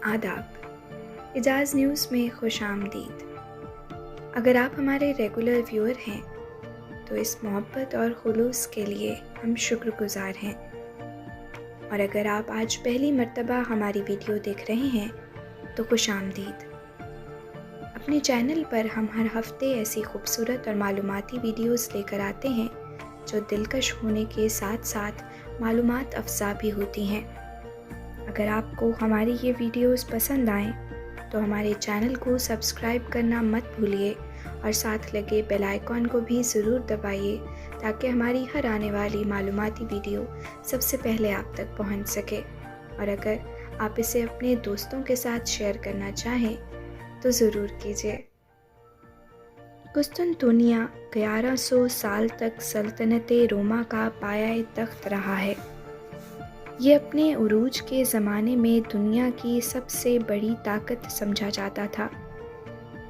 آداب، اعجاز نیوز میں خوش آمدید۔ اگر آپ ہمارے ریگولر ویور ہیں تو اس محبت اور خلوص کے لیے ہم شکر گزار ہیں، اور اگر آپ آج پہلی مرتبہ ہماری ویڈیو دیکھ رہے ہیں تو خوش آمدید۔ اپنے چینل پر ہم ہر ہفتے ایسی خوبصورت اور معلوماتی ویڈیوز لے کر آتے ہیں جو دلکش ہونے کے ساتھ ساتھ معلومات افزا بھی ہوتی ہیں۔ اگر آپ کو ہماری یہ ویڈیوز پسند آئیں تو ہمارے چینل کو سبسکرائب کرنا مت بھولیے اور ساتھ لگے بیل آئیکن کو بھی ضرور دبائیے تاکہ ہماری ہر آنے والی معلوماتی ویڈیو سب سے پہلے آپ تک پہنچ سکے، اور اگر آپ اسے اپنے دوستوں کے ساتھ شیئر کرنا چاہیں تو ضرور کیجیے۔ قسطنطنیہ 1100 سال تک سلطنت روما کا پایہ تخت رہا ہے۔ یہ اپنے عروج کے زمانے میں دنیا کی سب سے بڑی طاقت سمجھا جاتا تھا۔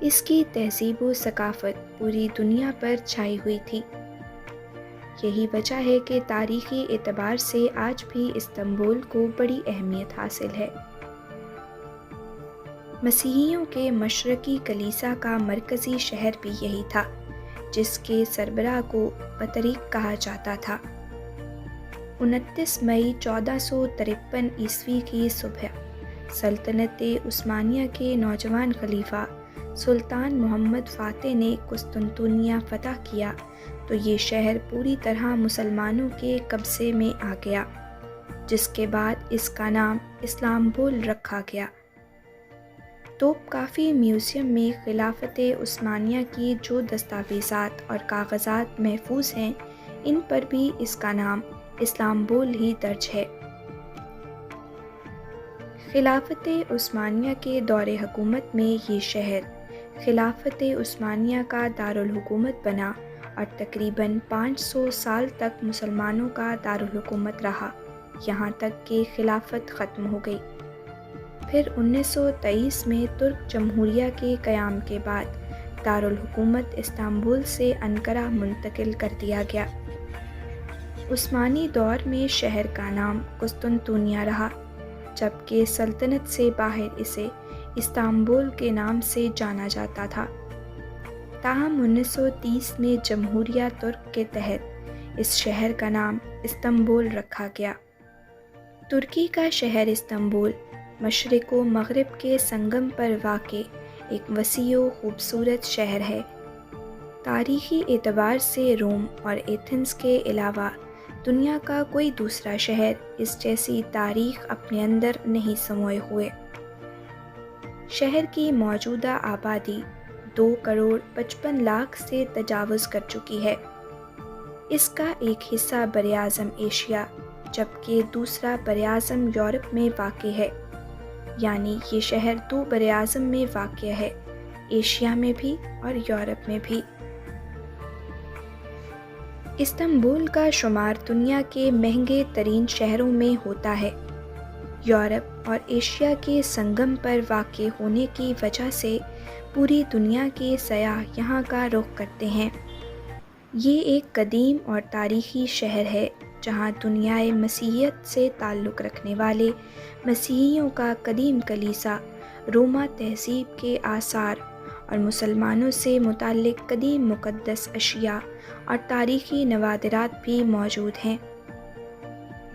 اس کی تہذیب و ثقافت پوری دنیا پر چھائی ہوئی تھی۔ یہی وجہ ہے کہ تاریخی اعتبار سے آج بھی استنبول کو بڑی اہمیت حاصل ہے۔ مسیحیوں کے مشرقی کلیسا کا مرکزی شہر بھی یہی تھا، جس کے سربراہ کو پطریرک کہا جاتا تھا۔ 29 مئی 1453 عیسوی کی صبح سلطنت عثمانیہ کے نوجوان خلیفہ سلطان محمد فاتح نے قسطنطنیہ فتح کیا تو یہ شہر پوری طرح مسلمانوں کے قبضے میں آ گیا، جس کے بعد اس کا نام استنبول رکھا گیا۔ توپ کافی میوزیم میں خلافت عثمانیہ کی جو دستاویزات اور کاغذات محفوظ ہیں، ان پر بھی اس کا نام استنبول ہی درج ہے۔ خلافت عثمانیہ کے دور حکومت میں یہ شہر خلافت عثمانیہ کا دارالحکومت بنا اور تقریباً 500 سال تک مسلمانوں کا دارالحکومت رہا، یہاں تک کہ خلافت ختم ہو گئی۔ پھر 1923 میں ترک جمہوریہ کے قیام کے بعد دارالحکومت استنبول سے انقرہ منتقل کر دیا گیا۔ عثمانی دور میں شہر کا نام قسطنطنیہ رہا، جبکہ سلطنت سے باہر اسے استنبول کے نام سے جانا جاتا تھا۔ تاہم 1930 میں جمہوریہ ترک کے تحت اس شہر کا نام استنبول رکھا گیا۔ ترکی کا شہر استنبول مشرق و مغرب کے سنگم پر واقع ایک وسیع و خوبصورت شہر ہے۔ تاریخی اعتبار سے روم اور ایتھنز کے علاوہ دنیا کا کوئی دوسرا شہر اس جیسی تاریخ اپنے اندر نہیں سموئے ہوئے۔ شہر کی موجودہ آبادی 2,55,00,000 سے تجاوز کر چکی ہے۔ اس کا ایک حصہ براعظم ایشیا جبکہ دوسرا براعظم یورپ میں واقع ہے، یعنی یہ شہر 2 براعظم میں واقع ہے، ایشیا میں بھی اور یورپ میں بھی۔ استنبول کا شمار دنیا کے مہنگے ترین شہروں میں ہوتا ہے۔ یورپ اور ایشیا کے سنگم پر واقع ہونے کی وجہ سے پوری دنیا کے سیاح یہاں کا رخ کرتے ہیں۔ یہ ایک قدیم اور تاریخی شہر ہے جہاں دنیائے مسیحیت سے تعلق رکھنے والے مسیحیوں کا قدیم کلیسا، روما تہذیب کے آثار اور مسلمانوں سے متعلق قدیم مقدس اشیاء اور تاریخی نوادرات بھی موجود ہیں۔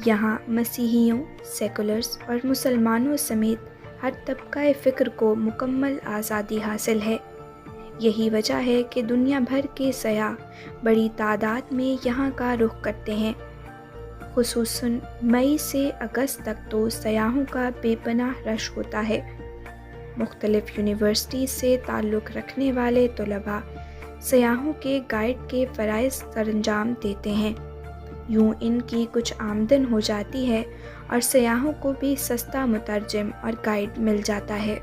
یہاں مسیحیوں، سیکولرز اور مسلمانوں سمیت ہر طبقہ فکر کو مکمل آزادی حاصل ہے۔ یہی وجہ ہے کہ دنیا بھر کے سیاح بڑی تعداد میں یہاں کا رخ کرتے ہیں۔ خصوصاً مئی سے اگست تک تو سیاحوں کا بے پناہ رش ہوتا ہے۔ مختلف یونیورسٹی سے تعلق رکھنے والے طلباء سیاحوں کے گائیڈ کے فرائض سرانجام دیتے ہیں، یوں ان کی کچھ آمدن ہو جاتی ہے اور سیاحوں کو بھی سستا مترجم اور گائیڈ مل جاتا ہے۔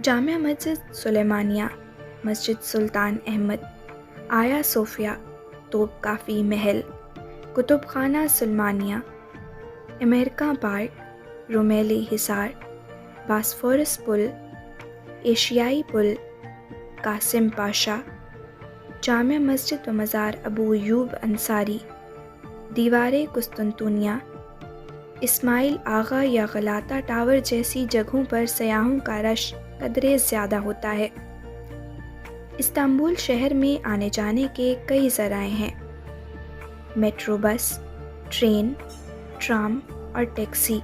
جامع مسجد سلیمانیہ، مسجد سلطان احمد، آیا صوفیہ، توپ کافی محل، کتب خانہ سلیمانیہ، امریکہ پارک، رومیلی حصار، باسفورس پل، ایشیائی پل، قاسم پاشا، جامع مسجد و مزار ابو ایوب انصاری، دیوارِ قسطنطنیہ، اسماعیل آغا یا غلاطہ ٹاور جیسی جگہوں پر سیاحوں کا رش قدرے زیادہ ہوتا ہے۔ استنبول شہر میں آنے جانے کے کئی ذرائع ہیں: میٹرو بس، ٹرین، ٹرام اور ٹیکسی۔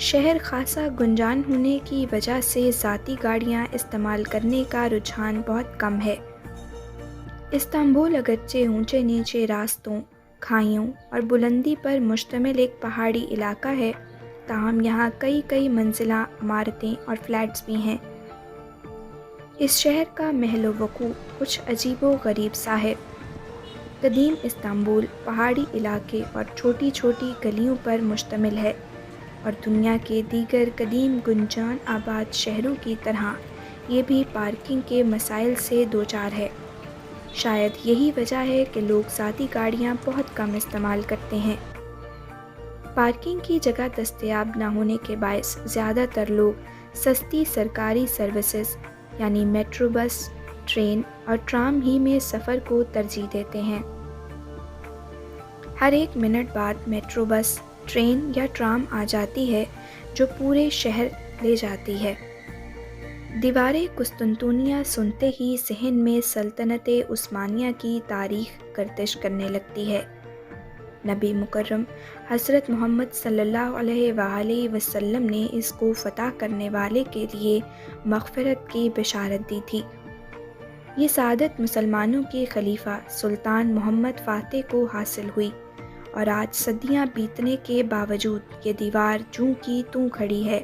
شہر خاصا گنجان ہونے کی وجہ سے ذاتی گاڑیاں استعمال کرنے کا رجحان بہت کم ہے۔ استنبول اگرچہ اونچے نیچے راستوں، کھائیوں اور بلندی پر مشتمل ایک پہاڑی علاقہ ہے، تاہم یہاں کئی منزلہ عمارتیں اور فلیٹس بھی ہیں۔ اس شہر کا محل وقوع کچھ عجیب و غریب سا ہے۔ قدیم استنبول پہاڑی علاقے اور چھوٹی چھوٹی گلیوں پر مشتمل ہے، اور دنیا کے دیگر قدیم گنجان آباد شہروں کی طرح یہ بھی پارکنگ کے مسائل سے دوچار ہے۔ شاید یہی وجہ ہے کہ لوگ ذاتی گاڑیاں بہت کم استعمال کرتے ہیں۔ پارکنگ کی جگہ دستیاب نہ ہونے کے باعث زیادہ تر لوگ سستی سرکاری سروسز یعنی میٹرو بس، ٹرین اور ٹرام ہی میں سفر کو ترجیح دیتے ہیں۔ ہر ایک منٹ بعد میٹرو بس، ٹرین یا ٹرام آ جاتی ہے جو پورے شہر لے جاتی ہے۔ دیوارِ قسطنطنیہ سنتے ہی ذہن میں سلطنتِ عثمانیہ کی تاریخ گردش کرنے لگتی ہے۔ نبی مکرم حضرت محمد صلی اللہ علیہ وآلہ وسلم نے اس کو فتح کرنے والے کے لیے مغفرت کی بشارت دی تھی۔ یہ سعادت مسلمانوں کے خلیفہ سلطان محمد فاتح کو حاصل ہوئی، اور آج صدیاں بیتنے کے باوجود یہ دیوار جوں کی توں کھڑی ہے۔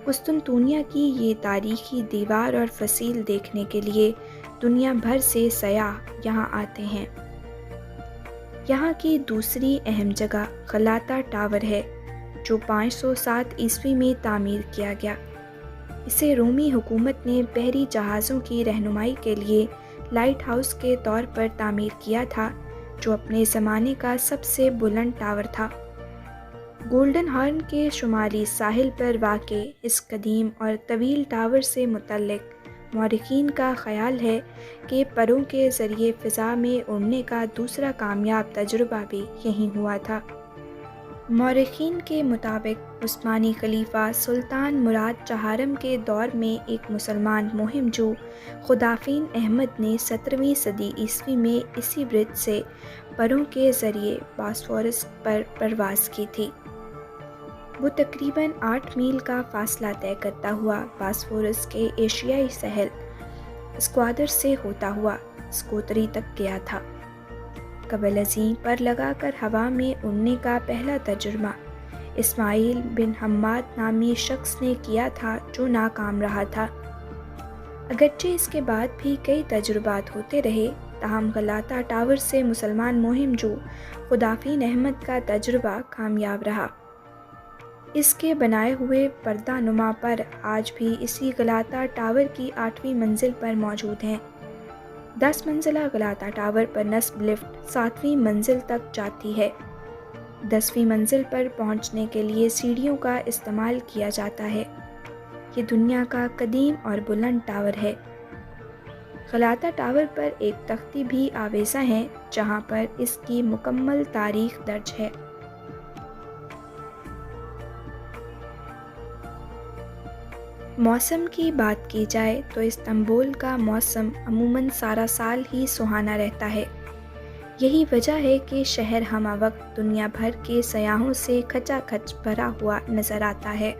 قسطنطنیہ کی یہ تاریخی دیوار اور فصیل دیکھنے کے لیے دنیا بھر سے سیاح یہاں آتے ہیں۔ یہاں کی دوسری اہم جگہ غلاطہ ٹاور ہے، جو 507 عیسوی میں تعمیر کیا گیا۔ اسے رومی حکومت نے بحری جہازوں کی رہنمائی کے لیے لائٹ ہاؤس کے طور پر تعمیر کیا تھا، جو اپنے زمانے کا سب سے بلند ٹاور تھا۔ گولڈن ہارن کے شمالی ساحل پر واقع اس قدیم اور طویل ٹاور سے متعلق مورخین کا خیال ہے کہ پروں کے ذریعے فضا میں اڑنے کا دوسرا کامیاب تجربہ بھی یہیں ہوا تھا۔ مورخین کے مطابق عثمانی خلیفہ سلطان مراد چہارم کے دور میں ایک مسلمان مہم جو خدافین احمد نے 17ویں صدی عیسوی میں اسی برج سے پروں کے ذریعے باسفورس پر پرواز کی تھی۔ وہ تقریباً 8 میل کا فاصلہ طے کرتا ہوا باسفورس کے ایشیائی ساحل اسکوادر سے ہوتا ہوا اسکوتری تک گیا تھا۔ قبل ازیں پر لگا کر ہوا میں اڑنے کا پہلا تجربہ اسماعیل بن حماد نامی شخص نے کیا تھا، جو ناکام رہا تھا۔ اگرچہ اس کے بعد بھی کئی تجربات ہوتے رہے، تاہم غلاطہ ٹاور سے مسلمان مہم جو خدافین احمد کا تجربہ کامیاب رہا۔ اس کے بنائے ہوئے پردہ نما پر آج بھی اسی غلاطہ ٹاور کی 8ویں منزل پر موجود ہیں۔ 10 منزلہ غلاطہ ٹاور پر نصب لفٹ 7ویں منزل تک جاتی ہے۔ 10ویں منزل پر پہنچنے کے لیے سیڑھیوں کا استعمال کیا جاتا ہے۔ یہ دنیا کا قدیم اور بلند ٹاور ہے۔ غلاطہ ٹاور پر ایک تختی بھی آویزاں ہے، جہاں پر اس کی مکمل تاریخ درج ہے۔ موسم کی بات کی جائے تو استنبول کا موسم عموماً سارا سال ہی سہانا رہتا ہے۔ یہی وجہ ہے کہ شہر ہمہ وقت دنیا بھر کے سیاحوں سے کھچا کھچ بھرا ہوا نظر آتا ہے۔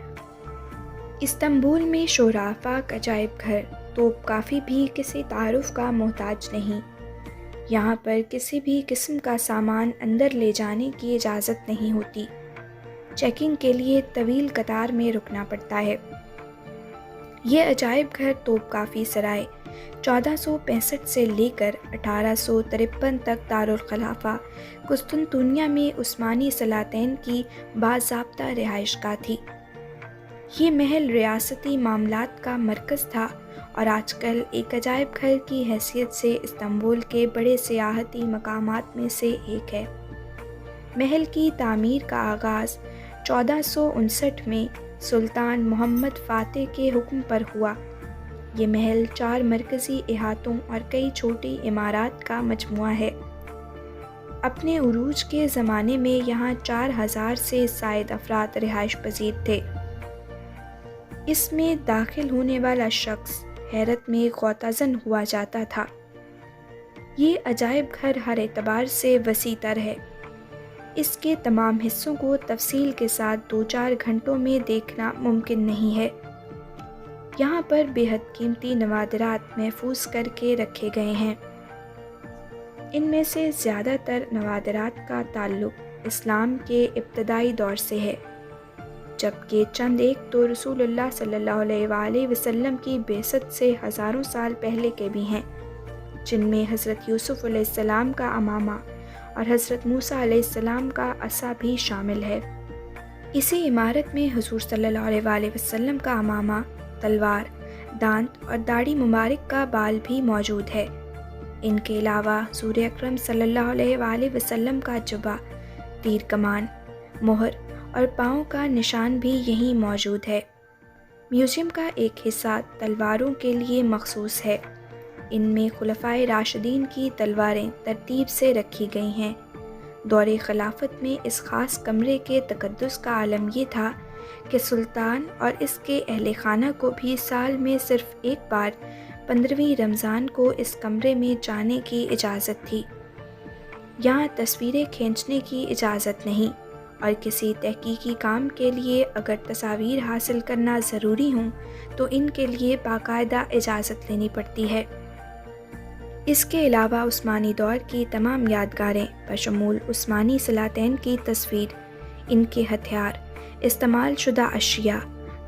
استنبول میں شورافاق عجائب گھر توپ کافی بھی کسی تعارف کا محتاج نہیں۔ یہاں پر کسی بھی قسم کا سامان اندر لے جانے کی اجازت نہیں ہوتی۔ چیکنگ کے لیے طویل قطار میں رکنا پڑتا ہے۔ یہ عجائب گھر توپ کافی سرائے 1465 سے لے کر 1853 تک دارالخلافہ قسطنطنیہ میں عثمانی سلاطین کی باضابطہ رہائش گاہ تھی۔ یہ محل ریاستی معاملات کا مرکز تھا اور آج کل ایک عجائب گھر کی حیثیت سے استنبول کے بڑے سیاحتی مقامات میں سے ایک ہے۔ محل کی تعمیر کا آغاز 1459 میں سلطان محمد فاتح کے حکم پر ہوا۔ یہ محل 4 مرکزی احاطوں اور کئی چھوٹی عمارات کا مجموعہ ہے۔ اپنے عروج کے زمانے میں یہاں 4000 سے زائد افراد رہائش پذیر تھے۔ اس میں داخل ہونے والا شخص حیرت میں غوطہ زن ہوا جاتا تھا۔ یہ عجائب گھر ہر اعتبار سے وسیع تر ہے۔ اس کے تمام حصوں کو تفصیل کے ساتھ 2-4 گھنٹوں میں دیکھنا ممکن نہیں ہے۔ یہاں پر بے حد قیمتی نوادرات محفوظ کر کے رکھے گئے ہیں۔ ان میں سے زیادہ تر نوادرات کا تعلق اسلام کے ابتدائی دور سے ہے، جبکہ چند ایک تو رسول اللہ صلی اللہ علیہ وآلہ وسلم کی بعثت سے ہزاروں سال پہلے کے بھی ہیں، جن میں حضرت یوسف علیہ السلام کا عمامہ اور حضرت موسیٰ علیہ السلام کا عصا بھی شامل ہے۔ اسی عمارت میں حضور صلی اللہ علیہ وآلہ وسلم کا عمامہ، تلوار، دانت اور داڑھی مبارک کا بال بھی موجود ہے۔ ان کے علاوہ حضور اکرم صلی اللہ علیہ وآلہ وسلم کا جبہ، تیر کمان، مہر اور پاؤں کا نشان بھی یہیں موجود ہے۔ میوزیم کا ایک حصہ تلواروں کے لیے مخصوص ہے۔ ان میں خلفائے راشدین کی تلواریں ترتیب سے رکھی گئی ہیں۔ دور خلافت میں اس خاص کمرے کے تقدس کا عالم یہ تھا کہ سلطان اور اس کے اہل خانہ کو بھی سال میں صرف ایک بار 15ویں رمضان کو اس کمرے میں جانے کی اجازت تھی۔ یہاں تصویریں کھینچنے کی اجازت نہیں، اور کسی تحقیقی کام کے لیے اگر تصاویر حاصل کرنا ضروری ہوں تو ان کے لیے باقاعدہ اجازت لینی پڑتی ہے۔ اس کے علاوہ عثمانی دور کی تمام یادگاریں بشمول عثمانی سلاطین کی تصویر، ان کے ہتھیار، استعمال شدہ اشیاء،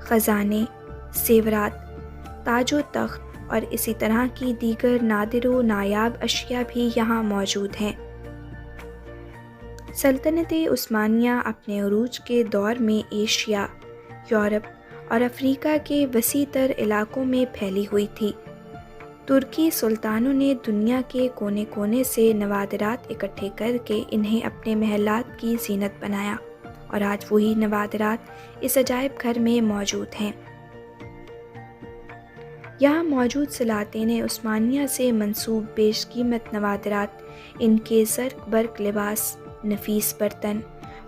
خزانے، زیورات، تاج و تخت اور اسی طرح کی دیگر نادر و نایاب اشیاء بھی یہاں موجود ہیں۔ سلطنت عثمانیہ اپنے عروج کے دور میں ایشیا، یورپ اور افریقہ کے وسیع تر علاقوں میں پھیلی ہوئی تھی۔ ترکی سلطانوں نے دنیا کے کونے کونے سے نوادرات اکٹھے کر کے انہیں اپنے محلات کی زینت بنایا، اور آج وہی نوادرات اس عجائب گھر میں موجود ہیں۔ یہاں موجود سلاطین عثمانیہ سے منسوب بیش قیمت نوادرات، ان کے زرق برق لباس، نفیس برتن،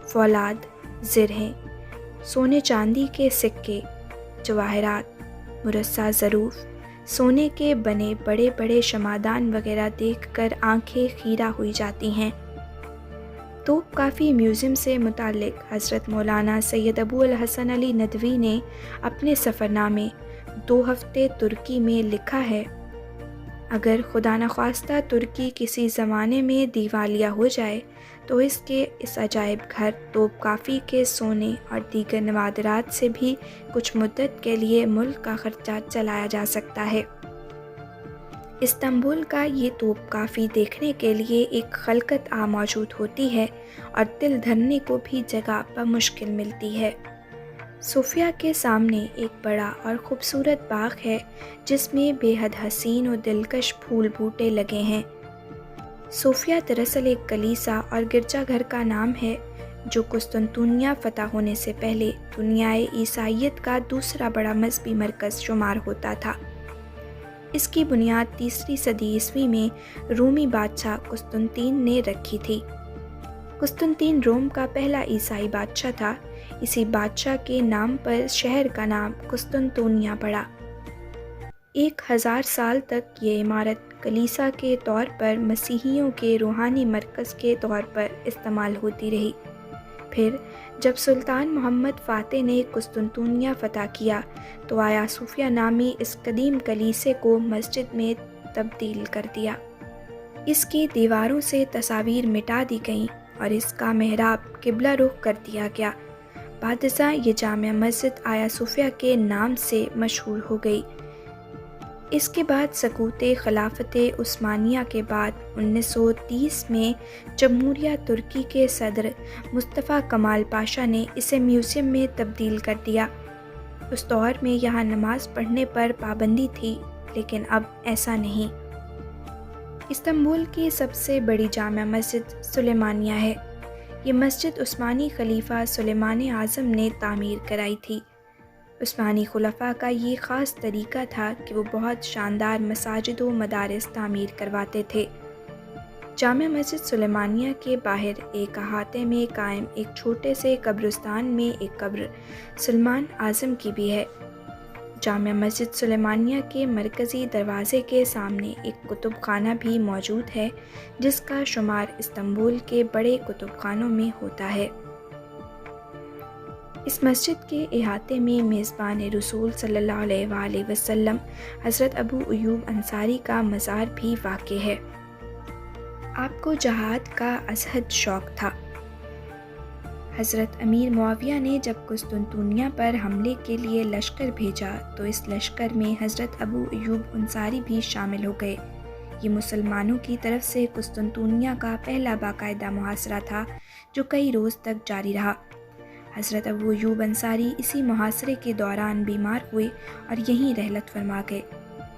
فولاد، زرہیں، سونے چاندی کے سکے، جواہرات، مرصع ظروف، سونے کے بنے بڑے بڑے شمعدان وغیرہ دیکھ کر آنکھیں خیرہ ہوئی جاتی ہیں۔ توپ کافی میوزیم سے متعلق حضرت مولانا سید ابو الحسن علی ندوی نے اپنے سفرنامے 2 ہفتے ترکی میں لکھا ہے: اگر خدا نخواستہ ترکی کسی زمانے میں دیوالیہ ہو جائے تو اس عجائب گھر توپ کافی کے سونے اور دیگر نوادرات سے بھی کچھ مدت کے لیے ملک کا خرچہ چلایا جا سکتا ہے۔ استنبول کا یہ توپ کافی دیکھنے کے لیے ایک خلقت موجود ہوتی ہے، اور دل دھرنے کو بھی جگہ بمشکل ملتی ہے۔ صوفیہ کے سامنے ایک بڑا اور خوبصورت باغ ہے، جس میں بے حد حسین و دلکش پھول بوٹے لگے ہیں۔ صوفیہ دراصل ایک کلیسا اور گرجا گھر کا نام ہے، جو قسطنطنیہ فتح ہونے سے پہلے دنیائے عیسائیت کا دوسرا بڑا مذہبی مرکز شمار ہوتا تھا۔ اس کی بنیاد 3 صدی عیسوی میں رومی بادشاہ قسطنطین نے رکھی تھی۔ قسطنطین روم کا پہلا عیسائی بادشاہ تھا۔ اسی بادشاہ کے نام پر شہر کا نام قسطنطنیہ پڑا۔ 1000 سال تک یہ عمارت کلیسا کے طور پر مسیحیوں کے روحانی مرکز کے طور پر استعمال ہوتی رہی۔ پھر جب سلطان محمد فاتح نے قسطنطنیہ فتح کیا تو آیا صوفیہ نامی اس قدیم کلیسے کو مسجد میں تبدیل کر دیا۔ اس کی دیواروں سے تصاویر مٹا دی گئیں اور اس کا محراب قبلہ رخ کر دیا گیا۔ بعد ازاں یہ جامع مسجد آیا صوفیہ کے نام سے مشہور ہو گئی۔ اس کے بعد سقوط خلافت عثمانیہ کے بعد 1930 میں جمہوریہ ترکی کے صدر مصطفیٰ کمال پاشا نے اسے میوزیم میں تبدیل کر دیا۔ اس دور میں یہاں نماز پڑھنے پر پابندی تھی، لیکن اب ایسا نہیں۔ استنبول کی سب سے بڑی جامع مسجد سلیمانیہ ہے۔ یہ مسجد عثمانی خلیفہ سلیمان اعظم نے تعمیر کرائی تھی۔ عثمانی خلفاء کا یہ خاص طریقہ تھا کہ وہ بہت شاندار مساجد و مدارس تعمیر کرواتے تھے۔ جامع مسجد سلیمانیہ کے باہر ایک احاطے میں قائم ایک چھوٹے سے قبرستان میں ایک قبر سلمان اعظم کی بھی ہے۔ جامع مسجد سلیمانیہ کے مرکزی دروازے کے سامنے ایک کتب خانہ بھی موجود ہے، جس کا شمار استنبول کے بڑے کتب خانوں میں ہوتا ہے۔ اس مسجد کے احاطے میں میزبان رسول صلی اللہ علیہ وآلہ وسلم حضرت ابو ایوب انصاری کا مزار بھی واقع ہے۔ آپ کو جہاد کا ازحد شوق تھا۔ حضرت امیر معاویہ نے جب قسطنطنیہ پر حملے کے لیے لشکر بھیجا تو اس لشکر میں حضرت ابو ایوب انصاری بھی شامل ہو گئے۔ یہ مسلمانوں کی طرف سے قسطنطنیہ کا پہلا باقاعدہ محاصرہ تھا جو کئی روز تک جاری رہا۔ حضرت ابو ایوب انصاری اسی محاصرے کے دوران بیمار ہوئے اور یہیں رحلت فرما گئے۔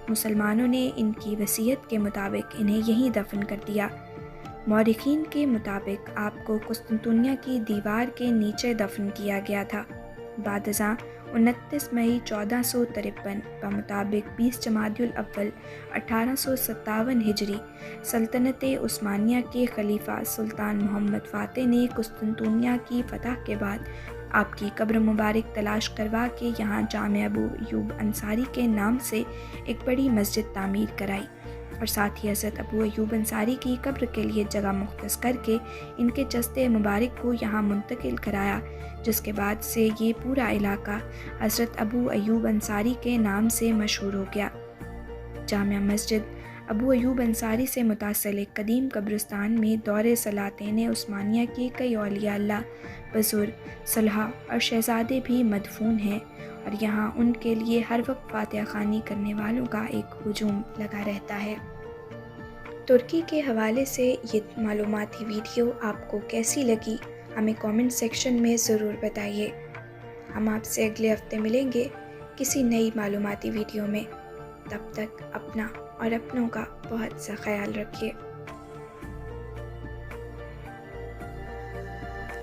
مسلمانوں نے ان کی وصیت کے مطابق انہیں یہیں دفن کر دیا۔ مورخین کے مطابق آپ کو قسطنطنیہ کی دیوار کے نیچے دفن کیا گیا تھا۔ بعد ازاں 29 مئی 1453 بمطابق 20 جمادی الاول 1857 ہجری سلطنت عثمانیہ کے خلیفہ سلطان محمد فاتح نے قسطنطنیہ کی فتح کے بعد آپ کی قبر مبارک تلاش کروا کے یہاں جامع ابو ایوب انصاری کے نام سے ایک بڑی مسجد تعمیر کرائی اور ساتھ ہی حضرت ابو ایوب انصاری کی قبر کے لیے جگہ مختص کر کے ان کے جسد مبارک کو یہاں منتقل کرایا، جس کے بعد سے یہ پورا علاقہ حضرت ابو ایوب انصاری کے نام سے مشہور ہو گیا۔ جامع مسجد ابو ایوب انصاری سے متصل ایک قدیم قبرستان میں دور سلاطین عثمانیہ کے کئی اولیاء اللہ، بزرگ، صلحاء اور شہزادے بھی مدفون ہیں اور یہاں ان کے لیے ہر وقت فاتحہ خوانی کرنے والوں کا ایک ہجوم لگا رہتا ہے۔ ترکی کے حوالے سے یہ معلوماتی ویڈیو آپ کو کیسی لگی ہمیں کامنٹ سیکشن میں ضرور بتائیے۔ ہم آپ سے اگلے ہفتے ملیں گے کسی نئی معلوماتی ویڈیو میں۔ تب تک اپنا اور اپنوں کا بہت سا خیال رکھیے۔